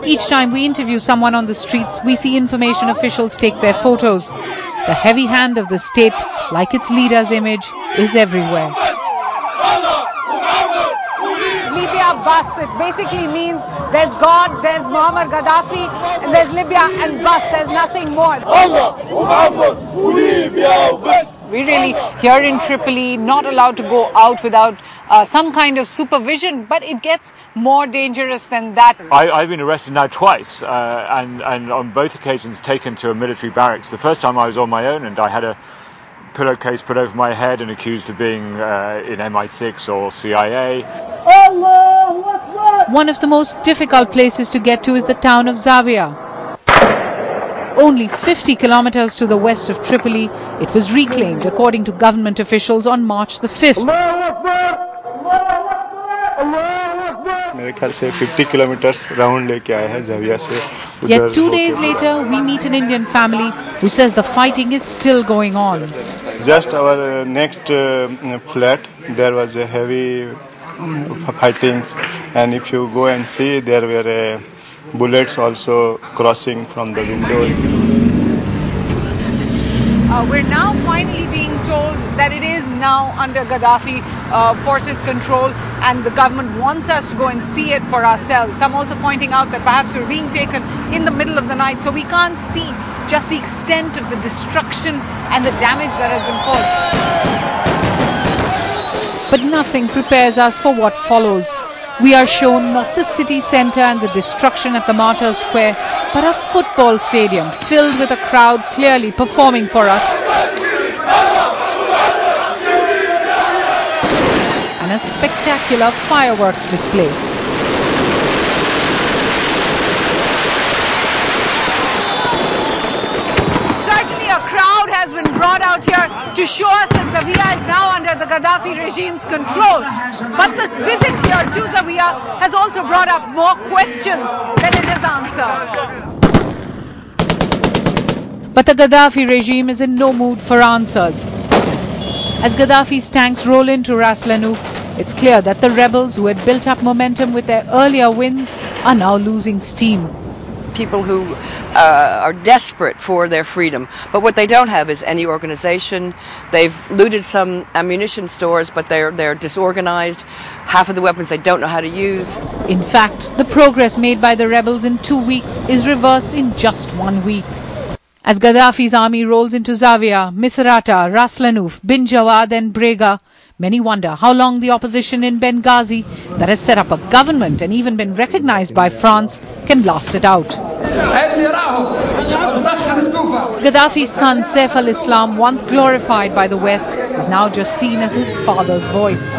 Each time we interview someone on the streets, we see information officials take their photos. The heavy hand of the state, like its leader's image, is everywhere. Libya bus, it basically means there's God, there's Muammar Gaddafi, and there's Libya and bus, there's nothing more. We're really here in Tripoli, not allowed to go out without some kind of supervision, but it gets more dangerous than that. I've been arrested now twice and on both occasions taken to a military barracks. The first time I was on my own and I had a pillowcase put over my head and accused of being in MI6 or CIA. One of the most difficult places to get to is the town of Zawiya. Only 50 kilometers to the west of Tripoli, it was reclaimed according to government officials on March the 5th. Yet 2 days later, we meet an Indian family who says the fighting is still going on. Just our next flat, there was a heavy fightings, and if you go and see, there were bullets also crossing from the windows. We're now finally being told that it is now under Gaddafi forces control, and the government wants us to go and see it for ourselves. Some also pointing out that perhaps we're being taken in the middle of the night, so we can't see just the extent of the destruction and the damage that has been caused. But nothing prepares us for what follows. We are shown not the city centre and the destruction at the Martyrs Square, but a football stadium filled with a crowd clearly performing for us. And a spectacular fireworks display. Certainly a crowd has been brought out here to show us that Zawiya is now under the Gaddafi regime's control. But the visit here to Zawiya has also brought up more questions than it has answered. But the Gaddafi regime is in no mood for answers. As Gaddafi's tanks roll into Ras Lanuf, it's clear that the rebels who had built up momentum with their earlier wins are now losing steam. People who are desperate for their freedom, but what they don't have is any organization. They've looted some ammunition stores, but they're disorganized. Half of the weapons they don't know how to use. In fact, the progress made by the rebels in 2 weeks is reversed in just 1 week. As Gaddafi's army rolls into Zawiya, Misrata, Ras Lanuf, Bin Jawad and Brega, many wonder how long the opposition in Benghazi, that has set up a government and even been recognized by France, can last it out. Gaddafi's son Saif al-Islam, once glorified by the West, is now just seen as his father's voice.